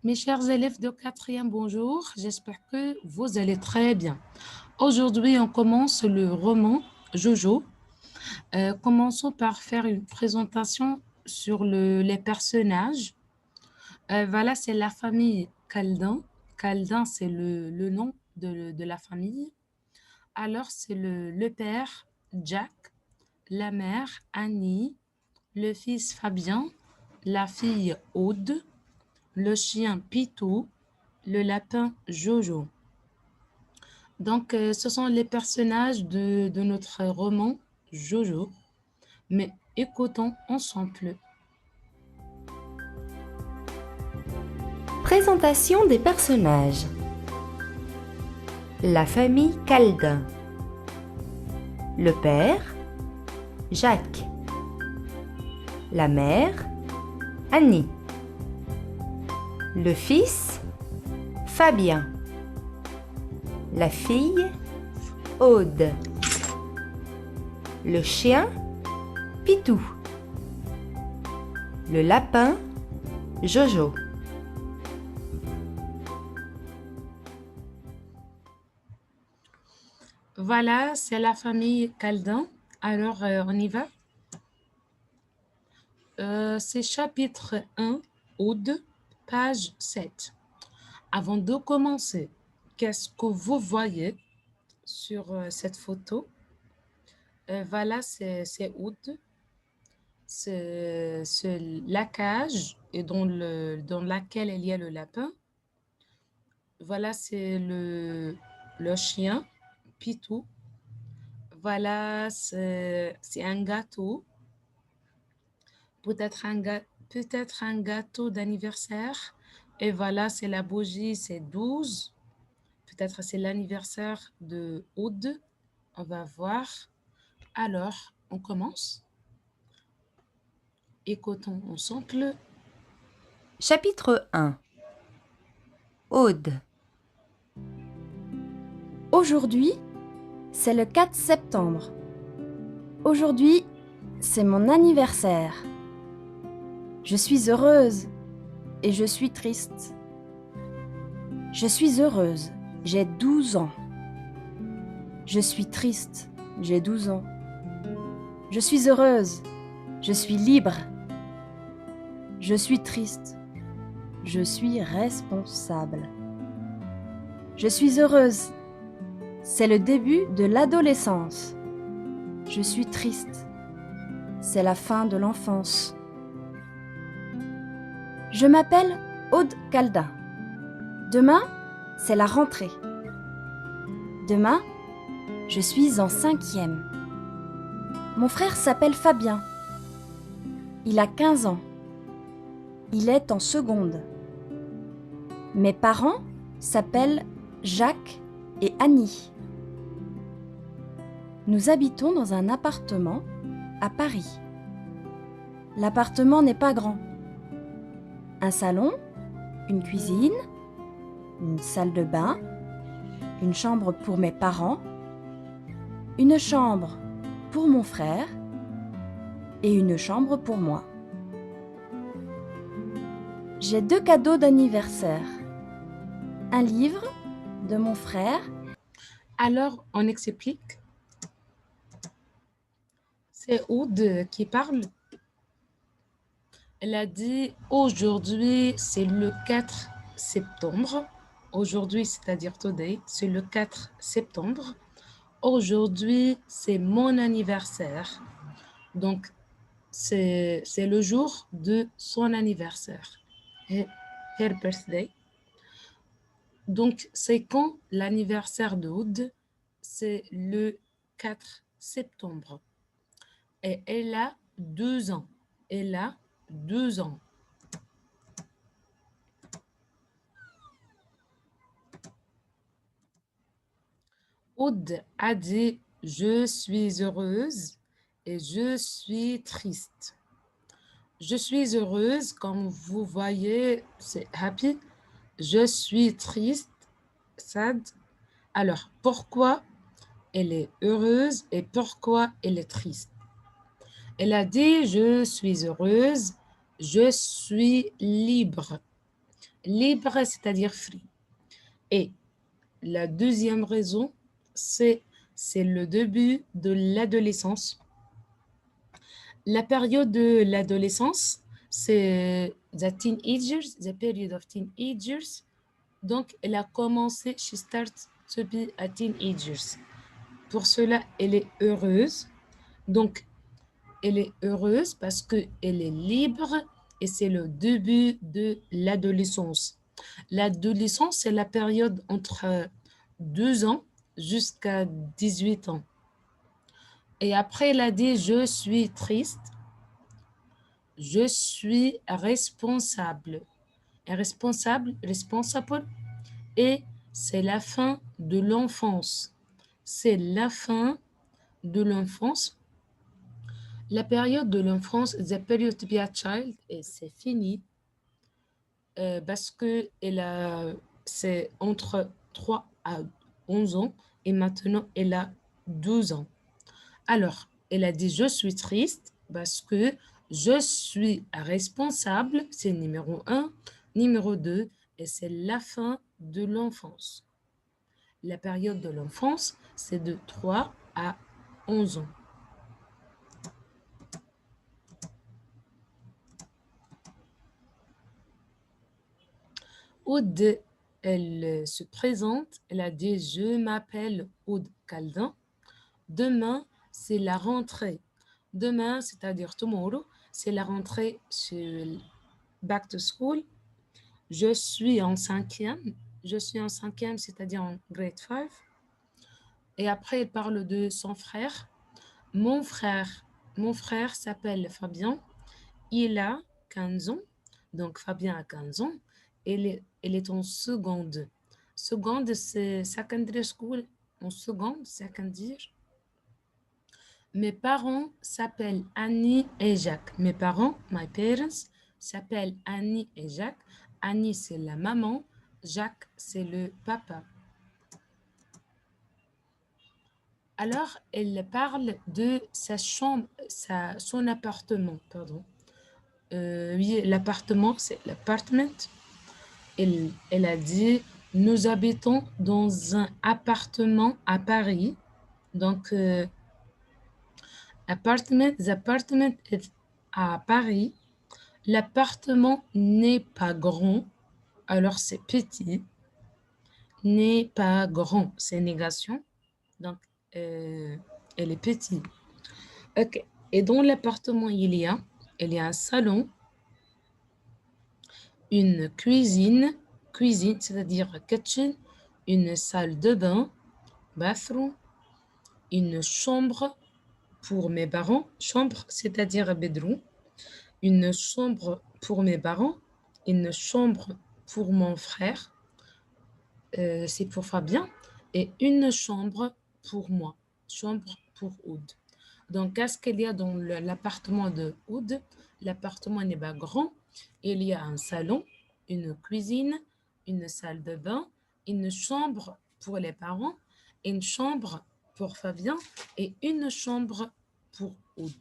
Mes chers élèves de quatrième, bonjour. J'espère que vous allez très bien. Aujourd'hui, on commence le roman Jojo. Commençons par faire une présentation sur les personnages. Voilà, c'est la famille Caldin. Caldin, c'est le nom de la famille. Alors, c'est le père Jack, la mère Annie, le fils Fabien, la fille Aude, le chien Pitou, le lapin Jojo. Donc, ce sont les personnages de notre roman Jojo. Mais écoutons ensemble. Présentation des personnages. La famille Caldin. Le père, Jacques. La mère, Annie. Le fils, Fabien. La fille, Aude. Le chien, Pitou. Le lapin, Jojo. Voilà, c'est la famille Caldin. Alors, on y va. C'est chapitre 1 ou 2, page 7. Avant de commencer, qu'est-ce que vous voyez sur cette photo? Voilà, c'est Oud. C'est la cage et dans laquelle il y a le lapin. Voilà, c'est le chien, Pitou. Voilà, c'est un gâteau. Peut-être un gâteau d'anniversaire. Et voilà, c'est la bougie, c'est 12. Peut-être c'est l'anniversaire de Oud. On va voir. Alors, on commence. Écoutons ensemble. Chapitre 1. Aude. Aujourd'hui, c'est le 4 septembre. Aujourd'hui, c'est mon anniversaire. Je suis heureuse et je suis triste. Je suis heureuse, j'ai 12 ans. Je suis triste, j'ai 12 ans. Je suis heureuse, je suis libre. Je suis triste, je suis responsable. Je suis heureuse, c'est le début de l'adolescence. Je suis triste, c'est la fin de l'enfance. Je m'appelle Aude Caldin. Demain, c'est la rentrée. Demain, je suis en 5e. Mon frère s'appelle Fabien. Il a 15 ans. Il est en seconde. Mes parents s'appellent Jacques et Annie. Nous habitons dans un appartement à Paris. L'appartement n'est pas grand. Un salon, une cuisine, une salle de bain, une chambre pour mes parents, une chambre pour mon frère et une chambre pour moi. J'ai 2 cadeaux d'anniversaire. Un livre de mon frère. Alors, on explique. C'est Oud qui parle. Elle a dit aujourd'hui, c'est le 4 septembre. Aujourd'hui, c'est-à-dire today, c'est le 4 septembre. Aujourd'hui, c'est mon anniversaire. Donc, c'est le jour de son anniversaire. Her birthday. Donc, c'est quand l'anniversaire d'Oud? C'est le 4 septembre. Et elle a 2 ans. Elle a 2 ans. Aude a dit je suis heureuse et je suis triste. Je suis heureuse, comme vous voyez, c'est happy. Je suis triste, sad. Alors, pourquoi elle est heureuse et pourquoi elle est triste? Elle a dit je suis heureuse, je suis libre. Libre, c'est-à-dire free. Et la deuxième raison, c'est le début de l'adolescence. La période de l'adolescence, c'est the teenagers, the period of teenagers. Donc, elle a commencé, she starts to be a teenagers. Pour cela, elle est heureuse. Donc, elle est heureuse parce qu'elle est libre et c'est le début de l'adolescence. L'adolescence, c'est la période entre 2 ans jusqu'à 18 ans. Et après, elle a dit, je suis triste, je suis responsable. Et responsable, et c'est la fin de l'enfance. C'est la fin de l'enfance. La période de l'enfance, the period to be a child, et c'est fini parce que c'est entre 3 à 11 ans et maintenant elle a 12 ans. Alors, elle a dit je suis triste parce que je suis responsable, c'est numéro 1, numéro 2, et c'est la fin de l'enfance. La période de l'enfance, c'est de 3 à 11 ans. Aude, elle se présente, elle a dit « Je m'appelle Aude Caldin. Demain, c'est la rentrée. Demain, c'est-à-dire tomorrow, c'est la rentrée sur Back to School. Je suis en cinquième. Je suis en cinquième, c'est-à-dire en grade 5. Et après, elle parle de son frère. Mon frère s'appelle Fabien. Il a 15 ans. Donc, Fabien a 15 ans. Elle est en seconde. Seconde, c'est secondary school. En seconde, secondaire. Mes parents s'appellent Annie et Jacques. Mes parents, my parents, s'appellent Annie et Jacques. Annie, c'est la maman. Jacques, c'est le papa. Alors, elle parle de sa chambre, son appartement, pardon. Oui, l'appartement, c'est l'appartement. Elle a dit, nous habitons dans un appartement à Paris. Donc, l'appartement est à Paris. L'appartement n'est pas grand, alors c'est petit. N'est pas grand, c'est négation. Donc, elle est petite. Ok. Et dans l'appartement, il y a un salon, une cuisine, c'est-à-dire kitchen, une salle de bain, bathroom, une chambre pour mes parents, chambre, c'est-à-dire bedroom, une chambre pour mes parents, une chambre pour mon frère, c'est pour Fabien, et une chambre pour moi, chambre pour Aude. Donc, qu'est-ce qu'il y a dans l'appartement de Aude? L'appartement n'est pas grand. Il y a un salon, une cuisine, une salle de bain, une chambre pour les parents, une chambre pour Fabien et une chambre pour Aude.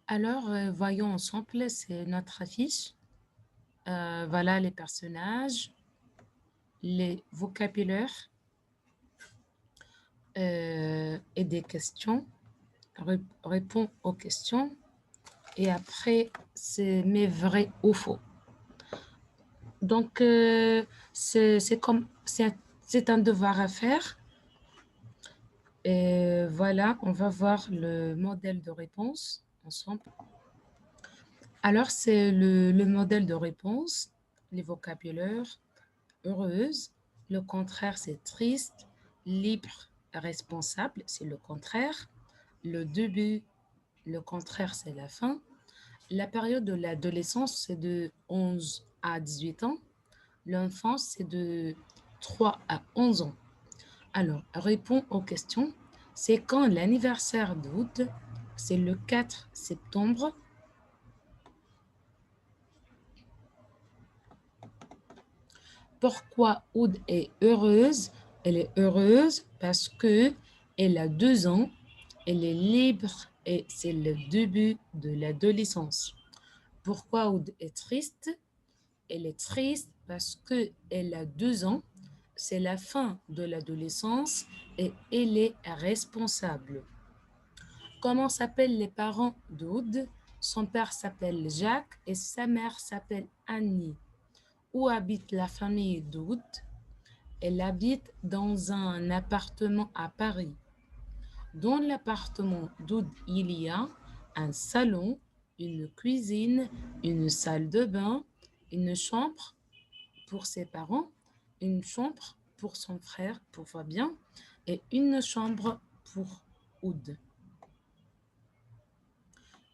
Alors, voyons ensemble, c'est notre affiche. Voilà les personnages, les vocabulaires et des questions. Réponds aux questions. Et après, c'est mes vrais ou faux. Donc, c'est un devoir à faire. Et voilà, on va voir le modèle de réponse ensemble. Alors, c'est le modèle de réponse, les vocabulaires, heureuse, le contraire, c'est triste, libre, responsable, c'est le contraire, le début, le contraire, c'est la fin. La période de l'adolescence, c'est de 11 à 18 ans. L'enfance, c'est de 3 à 11 ans. Alors, réponds aux questions. C'est quand l'anniversaire d'Aude? C'est le 4 septembre. Pourquoi Aude est heureuse? Elle est heureuse parce que elle a 2 ans Elle est libre et c'est le début de l'adolescence. Pourquoi Oud est triste? Elle est triste parce qu'elle a 2 ans, c'est la fin de l'adolescence et elle est responsable. Comment s'appellent les parents d'Oud? Son père s'appelle Jacques et sa mère s'appelle Annie. Où habite la famille d'Oud? Elle habite dans un appartement à Paris. Dans l'appartement d'Oud, il y a un salon, une cuisine, une salle de bain, une chambre pour ses parents, une chambre pour son frère, pour Fabien, et une chambre pour Oud.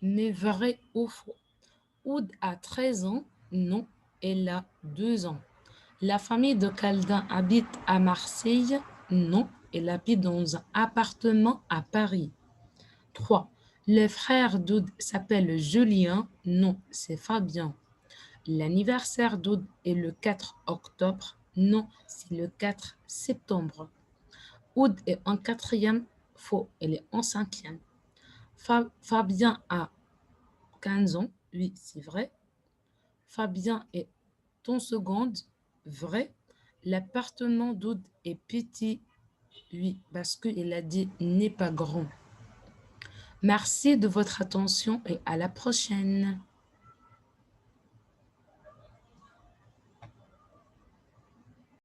Mais vrai ou faux? Oud a 13 ans? Non, elle a 2 ans. La famille de Caldin habite à Marseille? Non, elle habite dans un appartement à Paris. 3. Le frère d'Oud s'appelle Julien? Non, c'est Fabien. L'anniversaire d'Oud est le 4 octobre? Non, c'est le 4 septembre. Oud est en quatrième? Faux, elle est en cinquième. Fabien a 15 ans? Oui, c'est vrai. Fabien est en seconde? Vrai. L'appartement d'Oud est petit? Oui, parce qu'il a dit n'est pas grand. Merci de votre attention et à la prochaine.